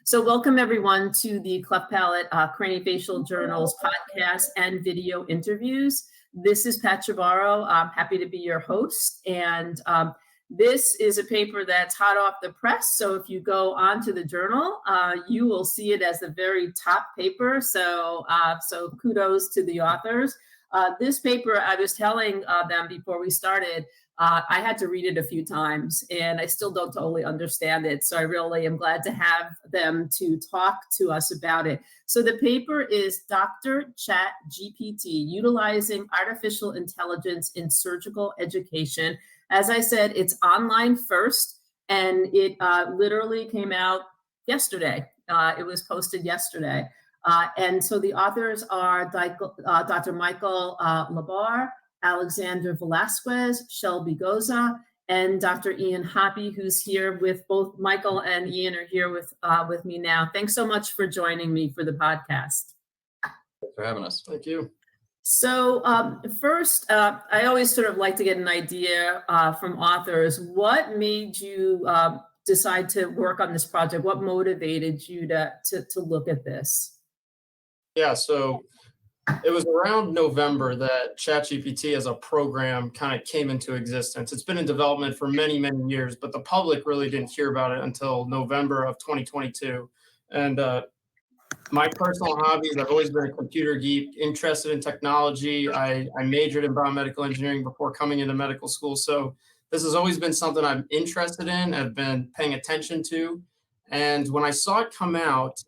So welcome everyone to the Cleft Palate Craniofacial Journals podcast and video interviews. This is Pat Chibbaro. I'm happy to be your host. And this is a paper that's hot off the press. So if you go onto the journal, you will see it as the very top paper. So kudos to the authors. This paper, I was telling them before we started, I had to read it a few times and I still don't totally understand it. So I really am glad to have them to talk to us about it. So the paper is Dr. ChatGPT, Utilizing Artificial Intelligence in Surgical Education. As I said, it's online first, and it literally came out yesterday. It was posted yesterday. And so the authors are Dr. Michael Lebhar, Alexander Velasquez, Shelby Goza, and Dr. Ian Hoppe, who's here with both Michael and Ian are here with me now. Thanks so much for joining me for the podcast. Thanks for having us. Thank you. So first, I always sort of like to get an idea from authors. What made you decide to work on this project? What motivated you to look at this? Yeah, so it was around November that ChatGPT as a program kind of came into existence. It's been in development for many, many years, but the public really didn't hear about it until November of 2022. And my personal hobbies, I've always been a computer geek, interested in technology. I majored in biomedical engineering before coming into medical school. So this has always been something I'm interested in, I've been paying attention to. And when I saw it come out,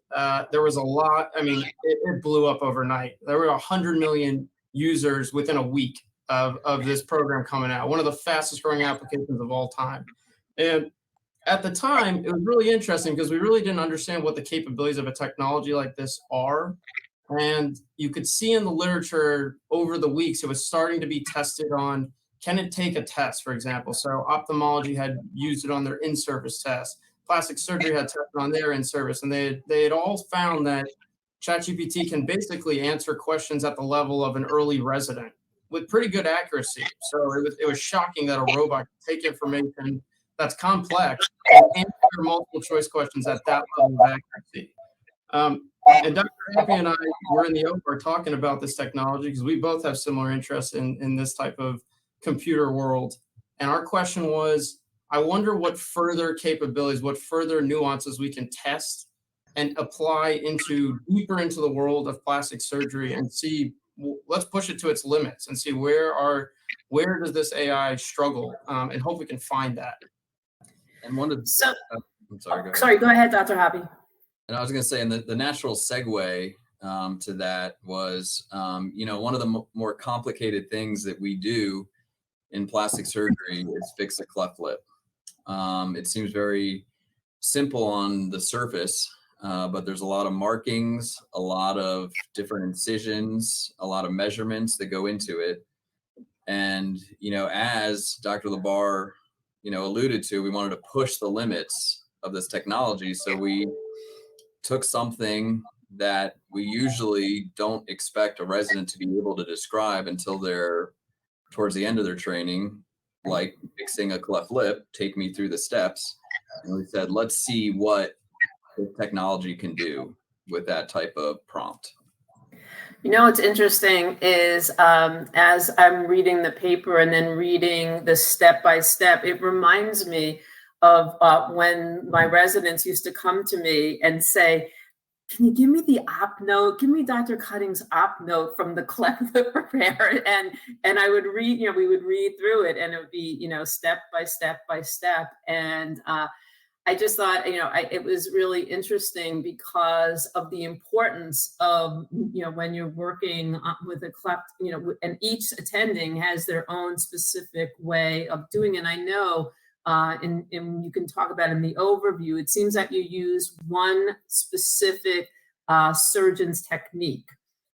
there was a lot. I mean, it blew up overnight. There were 100 million users within a week of this program coming out, one of the fastest growing applications of all time. And at the time, it was really interesting because we really didn't understand what the capabilities of a technology like this are. And you could see in the literature over the weeks, it was starting to be tested on, can it take a test, for example? So ophthalmology had used it on their in-service test. Plastic surgery had tested on their in-service, and they had all found that ChatGPT can basically answer questions at the level of an early resident with pretty good accuracy. So it was shocking that a robot could take information that's complex and answer multiple choice questions at that level of accuracy. And Dr. Hoppe and I were in the OPAR talking about this technology because we both have similar interests in this type of computer world. And our question was, I wonder what further capabilities, what further nuances we can test and apply deeper into the world of plastic surgery and see, let's push it to its limits and see where does this AI struggle, and hope we can find that. And one of I'm sorry, go ahead, Dr. Hoppe. And I was going to say, and the natural segue to that was, one of the more complicated things that we do in plastic surgery is fix a cleft lip. It seems very simple on the surface, but there's a lot of markings, a lot of different incisions, a lot of measurements that go into it. And, as Dr. Lebhar, alluded to, we wanted to push the limits of this technology. So we took something that we usually don't expect a resident to be able to describe until they're towards the end of their training, like fixing a cleft lip, take me through the steps. And we said, let's see what the technology can do with that type of prompt. What's interesting is as I'm reading the paper and then reading the step-by-step, it reminds me of when my residents used to come to me and say, can you give me the op note? Give me Dr. Cutting's op note from the cleft lip repair. And I would read, we would read through it and it would be, step by step by step. And I just thought, it was really interesting because of the importance of, when you're working with a cleft, and each attending has their own specific way of doing it. And I know, and you can talk about in the overview, it seems that you use one specific surgeon's technique.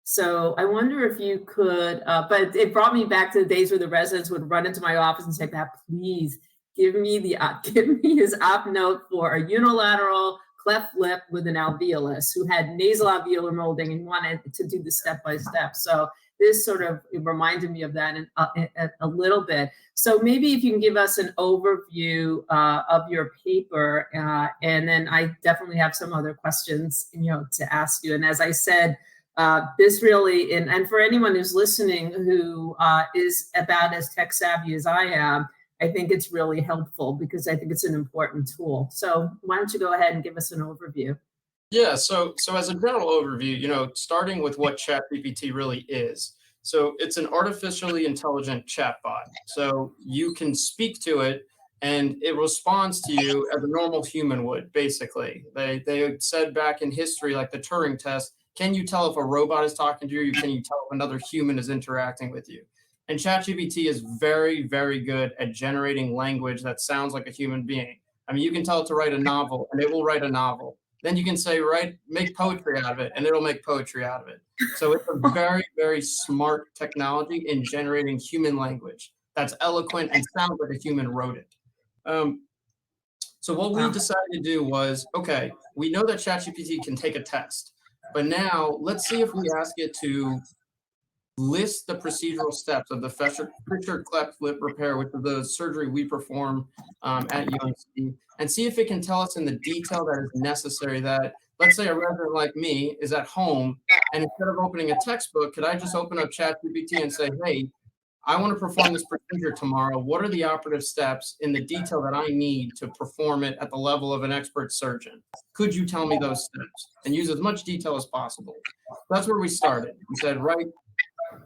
So I wonder if you could, but it brought me back to the days where the residents would run into my office and say, Pat, please give me his op note for a unilateral cleft lip with an alveolus who had nasal alveolar molding and wanted to do the step by step. So this sort of reminded me of that in a little bit. So maybe if you can give us an overview of your paper, and then I definitely have some other questions, to ask you. And as I said, this really, and for anyone who's listening who is about as tech savvy as I am, I think it's really helpful because I think it's an important tool. So why don't you go ahead and give us an overview? Yeah, so as a general overview, starting with what ChatGPT really is. So it's an artificially intelligent chatbot. So you can speak to it and it responds to you as a normal human would, basically. They said back in history, like the Turing test, can you tell if a robot is talking to you? Can you tell if another human is interacting with you? And ChatGPT is very, very good at generating language that sounds like a human being. I mean, you can tell it to write a novel and it will write a novel. Then you can say, make poetry out of it, and it'll make poetry out of it. So it's a very, very smart technology in generating human language that's eloquent and sounds like a human wrote it. So what we decided to do was, okay, we know that ChatGPT can take a test, but now let's see if we ask it to list the procedural steps of the Fisher cleft lip repair, which is the surgery we perform at UNC, and see if it can tell us in the detail that is necessary that, let's say a resident like me is at home, and instead of opening a textbook, could I just open up ChatGPT and say, hey, I want to perform this procedure tomorrow. What are the operative steps in the detail that I need to perform it at the level of an expert surgeon? Could you tell me those steps? And use as much detail as possible. That's where we started. We said,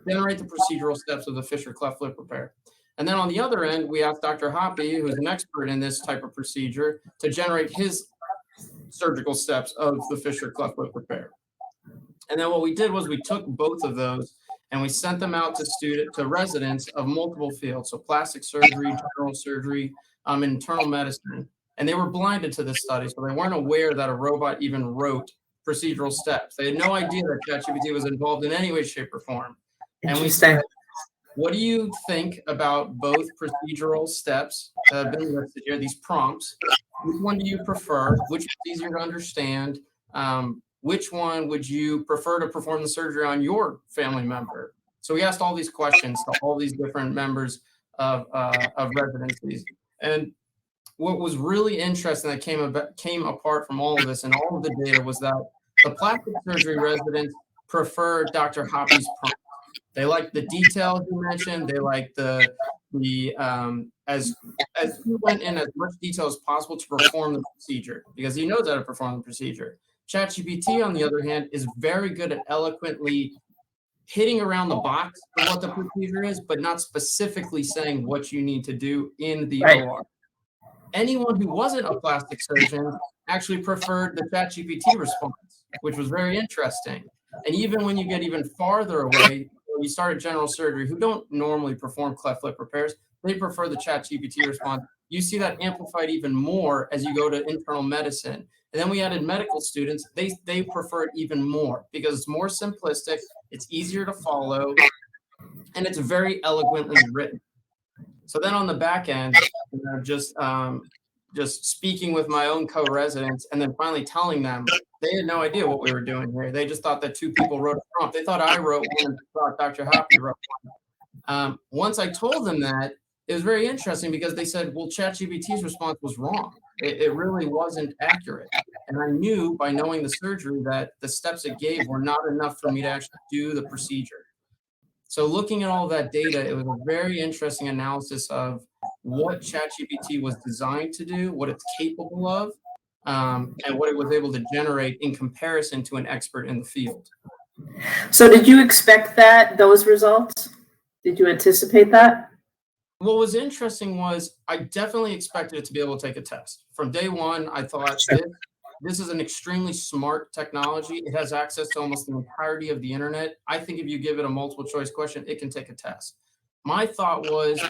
generate the procedural steps of the Fisher cleft lip repair. And then on the other end, we asked Dr. Hoppe, who's an expert in this type of procedure, to generate his surgical steps of the Fisher cleft lip repair. And then what we did was we took both of those and we sent them out to residents of multiple fields, so plastic surgery, general surgery, internal medicine. And they were blinded to this study, so they weren't aware that a robot even wrote procedural steps. They had no idea that ChatGPT was involved in any way, shape, or form. And we said, what do you think about both procedural steps that have been listed here, these prompts? Which one do you prefer? Which is easier to understand? Which one would you prefer to perform the surgery on your family member? So we asked all these questions to all these different members of residencies. And what was really interesting that came apart from all of this and all of the data was that the plastic surgery residents preferred Dr. Hoppe's prompt. They like the detail he mentioned. They like as he went in as much detail as possible to perform the procedure because he knows how to perform the procedure. ChatGPT, on the other hand, is very good at eloquently hitting around the box of what the procedure is, but not specifically saying what you need to do in the OR. Anyone who wasn't a plastic surgeon actually preferred the ChatGPT response, which was very interesting. And even when you get even farther away, you start at general surgery, who don't normally perform cleft lip repairs, they prefer the ChatGPT response. You see that amplified even more as you go to internal medicine. And then we added medical students. They prefer it even more because it's more simplistic, it's easier to follow, and it's very eloquently written. So then on the back end, just speaking with my own co-residents and then finally telling them, they had no idea what we were doing here. They just thought that two people wrote a prompt. They thought I wrote one and thought Dr. Hoppe wrote one. Once I told them that, it was very interesting because they said, well, ChatGPT's response was wrong. It really wasn't accurate. And I knew by knowing the surgery that the steps it gave were not enough for me to actually do the procedure. So looking at all that data, it was a very interesting analysis of what ChatGPT was designed to do, what it's capable of, and what it was able to generate in comparison to an expert in the field. So did you expect those results? Did you anticipate that? What was interesting was I definitely expected it to be able to take a test. From day one, I thought this is an extremely smart technology. It has access to almost the entirety of the internet. I think if you give it a multiple choice question, it can take a test. My thought was,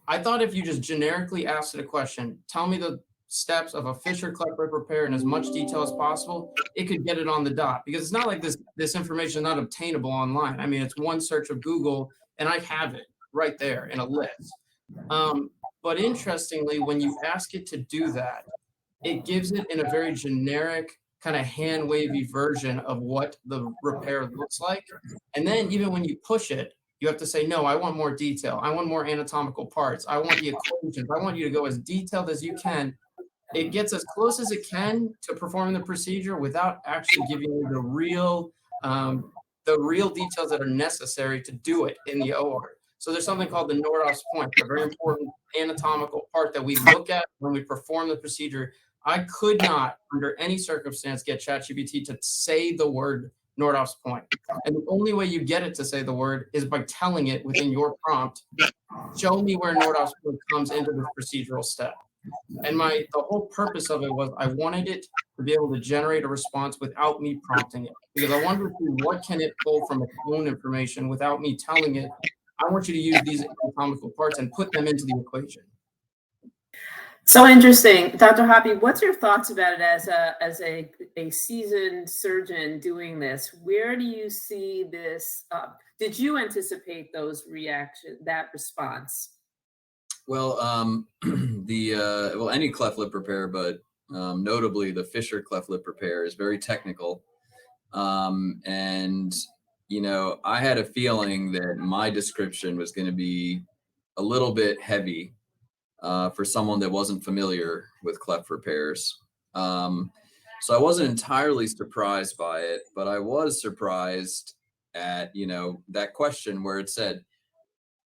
I thought if you just generically asked it a question, tell me the steps of a Fisher cleft lip repair in as much detail as possible, it could get it on the dot because it's not like this information is not obtainable online. I mean, it's one search of Google and I have it right there in a list. But interestingly, when you ask it to do that, it gives it in a very generic kind of hand wavy version of what the repair looks like. And then even when you push it, you have to say, no, I want more detail. I want more anatomical parts. I want the equations. I want you to go as detailed as you can. It gets as close as it can to performing the procedure without actually giving you the real details that are necessary to do it in the OR. So there's something called the Nordhoff's point, a very important anatomical part that we look at when we perform the procedure. I could not, under any circumstance, get ChatGPT to say the word Nordhoff's point. And the only way you get it to say the word is by telling it within your prompt, show me where Nordhoff's point comes into this procedural step. And the whole purpose of it was I wanted it to be able to generate a response without me prompting it, because I wanted to see what can it pull from its own information without me telling it, I want you to use these anatomical parts and put them into the equation. So interesting. Dr. Hoppe, what's your thoughts about it as a seasoned surgeon doing this? Where do you see this? Did you anticipate that response? Well, any cleft lip repair, but notably the Fisher cleft lip repair is very technical. And, I had a feeling that my description was going to be a little bit heavy for someone that wasn't familiar with cleft repairs. So I wasn't entirely surprised by it, but I was surprised at, that question where it said,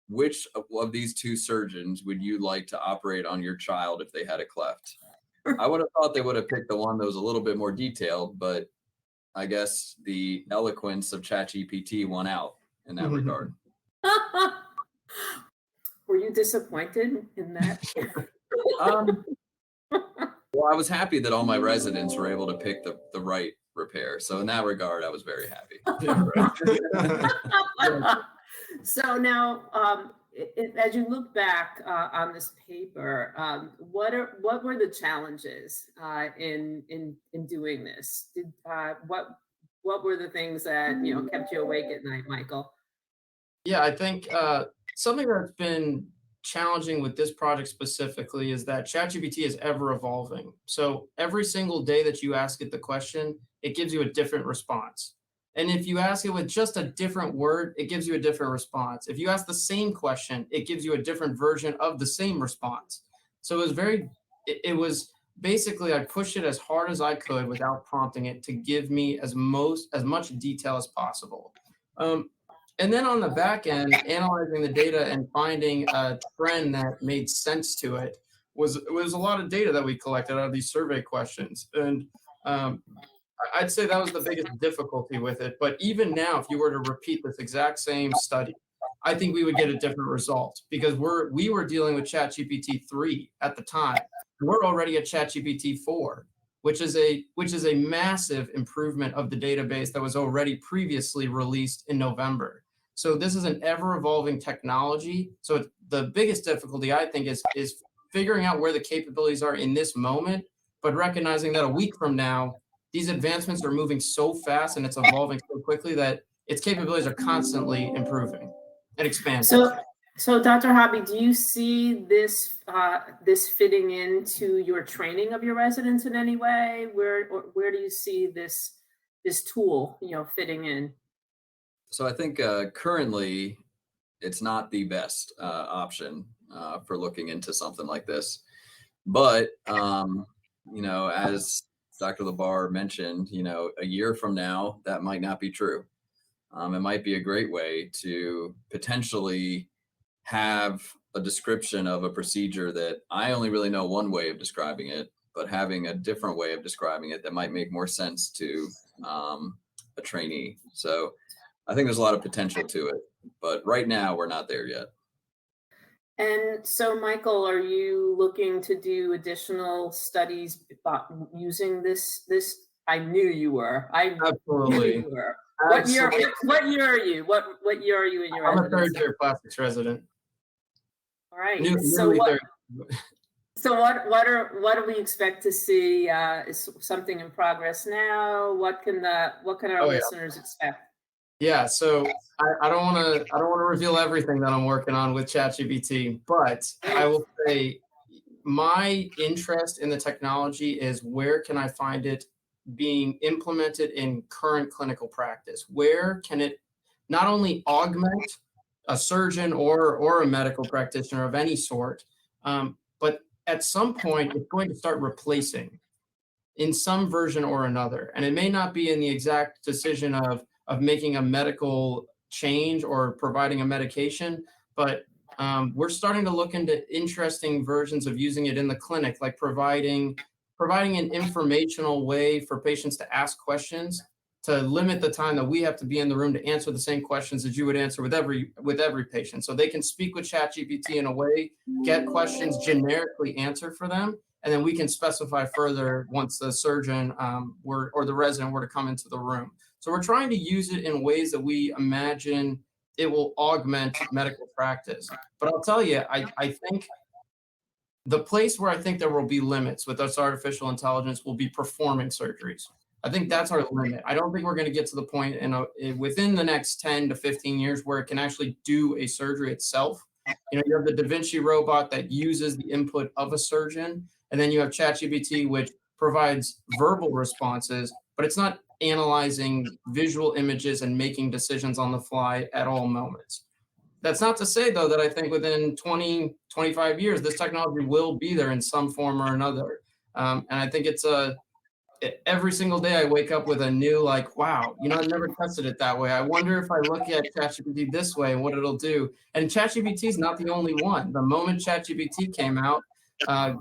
which of these two surgeons would you like to operate on your child if they had a cleft? I would have thought they would have picked the one that was a little bit more detailed, but I guess the eloquence of ChatGPT won out in that regard. Were you disappointed in that? Well, I was happy that all my residents were able to pick the right repair. So in that regard, I was very happy. So now, as you look back on this paper, what were the challenges in doing this? What were the things that kept you awake at night, Michael? Yeah, I think something that's been challenging with this project specifically is that ChatGPT is ever evolving. So every single day that you ask it the question, it gives you a different response. And if you ask it with just a different word, it gives you a different response. If you ask the same question, it gives you a different version of the same response. So it was basically, I pushed it as hard as I could without prompting it to give me as much detail as possible. And then on the back end, analyzing the data and finding a trend that made sense to it was a lot of data that we collected out of these survey questions. And I'd say that was the biggest difficulty with it. But even now, if you were to repeat this exact same study, I think we would get a different result, because we were dealing with ChatGPT 3 at the time. We're already at ChatGPT 4, which is a massive improvement of the database that was already previously released in November. So this is an ever-evolving technology. So the biggest difficulty, I think, is figuring out where the capabilities are in this moment, but recognizing that a week from now, these advancements are moving so fast and it's evolving so quickly that its capabilities are constantly improving and expanding. So Dr. Hoppe, do you see this fitting into your training of your residents in any way? Where do you see this tool, fitting in? So I think currently it's not the best option for looking into something like this. But, as Dr. Lebhar mentioned, a year from now, that might not be true. It might be a great way to potentially have a description of a procedure that I only really know one way of describing it, but having a different way of describing it that might make more sense to a trainee. So I think there's a lot of potential to it, but right now we're not there yet. And so, Michael, are you looking to do additional studies using this? I knew you were. Absolutely. Knew you were. What year are you? What year are you in your residency? I'm a third-year plastics resident. All right. So what do we expect to see? Is something in progress now? What can our listeners expect? Yeah, so I don't want to reveal everything that I'm working on with ChatGPT, but I will say my interest in the technology is where can I find it being implemented in current clinical practice? Where can it not only augment a surgeon or a medical practitioner of any sort, but at some point it's going to start replacing in some version or another. And it may not be in the exact decision of making a medical change or providing a medication, but we're starting to look into interesting versions of using it in the clinic, like providing an informational way for patients to ask questions, to limit the time that we have to be in the room to answer the same questions as you would answer with every patient. So they can speak with ChatGPT in a way, get questions generically answered for them, and then we can specify further once the surgeon or the resident were to come into the room. So we're trying to use it in ways that we imagine it will augment medical practice. But I'll tell you, I think the place where I think there will be limits with this artificial intelligence will be performing surgeries. I think that's our limit. I don't think we're going to get to the point within the next 10 to 15 years where it can actually do a surgery itself. You know, you have the Da Vinci robot that uses the input of a surgeon, and then you have ChatGPT, which provides verbal responses, but it's not analyzing visual images and making decisions on the fly at all moments. That's not to say, though, that I think within 20, 25 years, this technology will be there in some form or another. And I think it's every single day I wake up with a new, like, wow, you know, I've never tested it that way. I wonder if I look at ChatGPT this way and what it'll do. And ChatGPT is not the only one. The moment ChatGPT came out,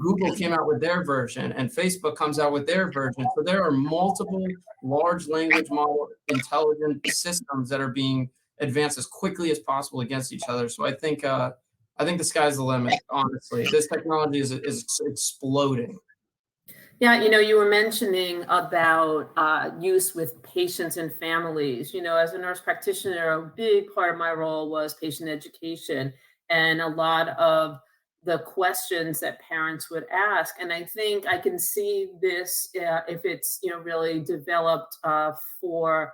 Google came out with their version and Facebook comes out with their version. So there are multiple large language model intelligent systems that are being advanced as quickly as possible against each other. So I think the sky's the limit, honestly. This technology is exploding. Yeah, you know, you were mentioning about use with patients and families. You know, as a nurse practitioner, a big part of my role was patient education and a lot of the questions that parents would ask. And I think I can see this if it's, you know, really developed for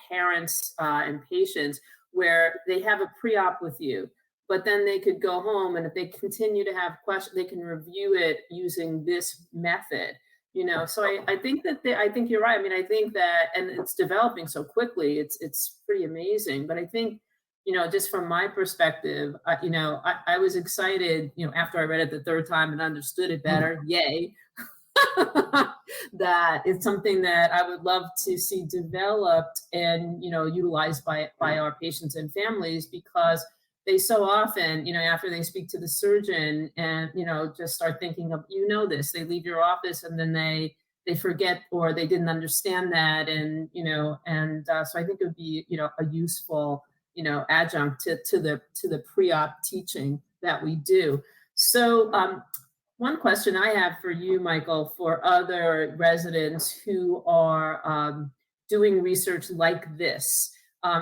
parents and patients, where they have a pre-op with you, but then they could go home, and if they continue to have questions, they can review it using this method. You know, so I think that I think you're right. I mean, I think that, and it's developing so quickly, it's pretty amazing. But I think, you know, just from my perspective, I was excited, you know, after I read it the third time and understood it better, yay, that it's something that I would love to see developed and, you know, utilized by our patients and families, because they so often, you know, after they speak to the surgeon and, you know, just start thinking of, you know, this, they leave your office and then they forget, or they didn't understand that. And, you know, and so I think it would be, you know, a useful, you know, adjunct to the pre-op teaching that we do. So one question I have for you, Michael, for other residents who are doing research like this,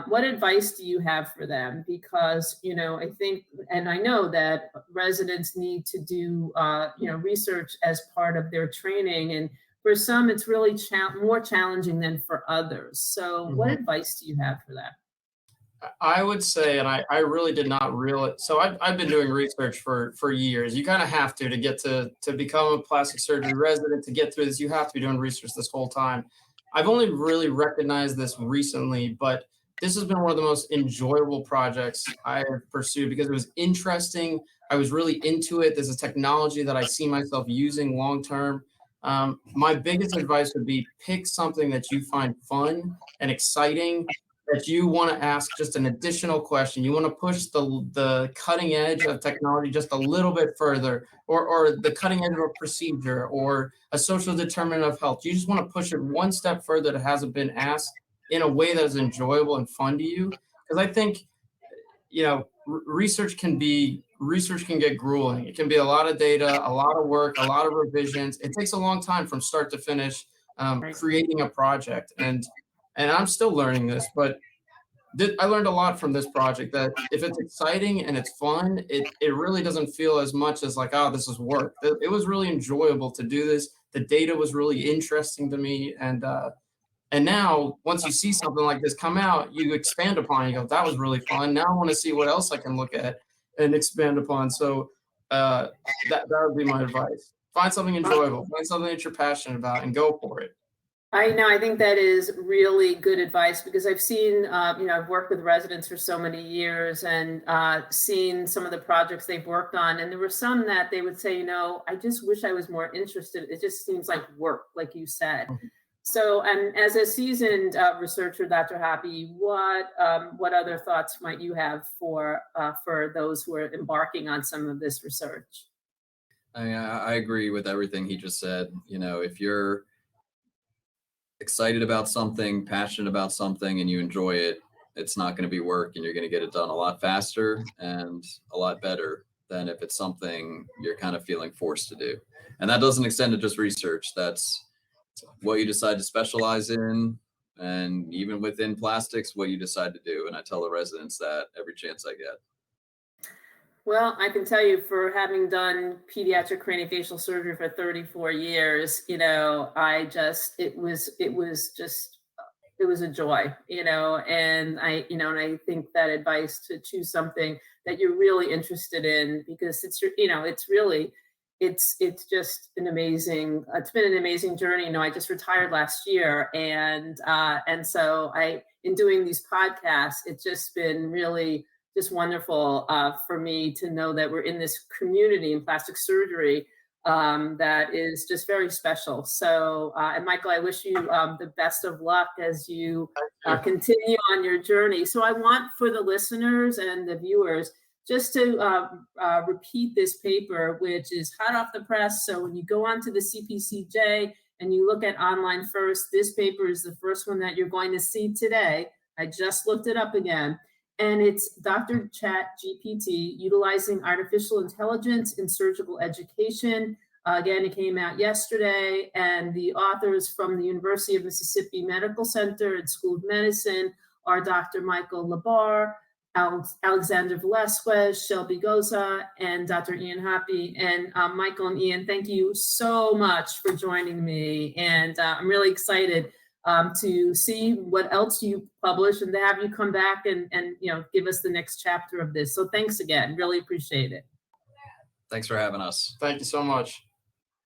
what advice do you have for them? Because, you know, I think, and I know that residents need to do, you know, research as part of their training. And for some, it's really more challenging than for others. So what advice do you have for that? I would say, and I really did not realize, so I've been doing research for years. You kind of have to get to become a plastic surgery resident, to get through this, you have to be doing research this whole time. I've only really recognized this recently, but this has been one of the most enjoyable projects I have pursued because it was interesting. I was really into it. There's a technology that I see myself using long-term. My biggest advice would be pick something that you find fun and exciting, that you want to ask just an additional question. You want to push the cutting edge of technology just a little bit further, or the cutting edge of a procedure, or a social determinant of health. You just want to push it one step further that hasn't been asked, in a way that is enjoyable and fun to you. Because I think, you know, research can get grueling. It can be a lot of data, a lot of work, a lot of revisions. It takes a long time from start to finish creating a project. And I'm still learning this, but I learned a lot from this project, that if it's exciting and it's fun, it really doesn't feel as much as like, oh, this is work. It was really enjoyable to do this. The data was really interesting to me. And now, once you see something like this come out, you expand upon it. You go, that was really fun. Now I want to see what else I can look at and expand upon. So that would be my advice. Find something enjoyable, find something that you're passionate about, and go for it. I know. I think that is really good advice because I've seen, I've worked with residents for so many years and seen some of the projects they've worked on. And there were some that they would say, I just wish I was more interested. It just seems like work, like you said. So, and as a seasoned researcher, Dr. Hoppe, what other thoughts might you have for those who are embarking on some of this research? I agree with everything he just said. If you're excited about something, passionate about something, and you enjoy it, it's not going to be work, and you're going to get it done a lot faster and a lot better than if it's something you're kind of feeling forced to do. And that doesn't extend to just research. That's what you decide to specialize in, and even within plastics, what you decide to do. And I tell the residents that every chance I get. Well, I can tell you, for having done pediatric craniofacial surgery for 34 years, it was a joy, and I think that advice to choose something that you're really interested in, because it's just an amazing, it's been an amazing journey. I just retired last year, and so in doing these podcasts, it's just been really just wonderful for me to know that we're in this community in plastic surgery that is just very special. So, and Michael, I wish you the best of luck as you continue on your journey. So I want, for the listeners and the viewers, just to repeat this paper, which is hot off the press. So when you go onto the CPCJ and you look at Online First, this paper is the first one that you're going to see today. I just looked it up again. And it's Dr. ChatGPT, utilizing artificial intelligence in surgical education. Again, it came out yesterday, and the authors from the University of Mississippi Medical Center and School of Medicine are Dr. Michael Lebhar, Alexander Velasquez, Shelby Goza, and Dr. Ian Hoppe. And Michael and Ian, thank you so much for joining me. And I'm really excited to see what else you publish and to have you come back and give us the next chapter of this. So thanks again. Really appreciate it. Thanks for having us. Thank you so much.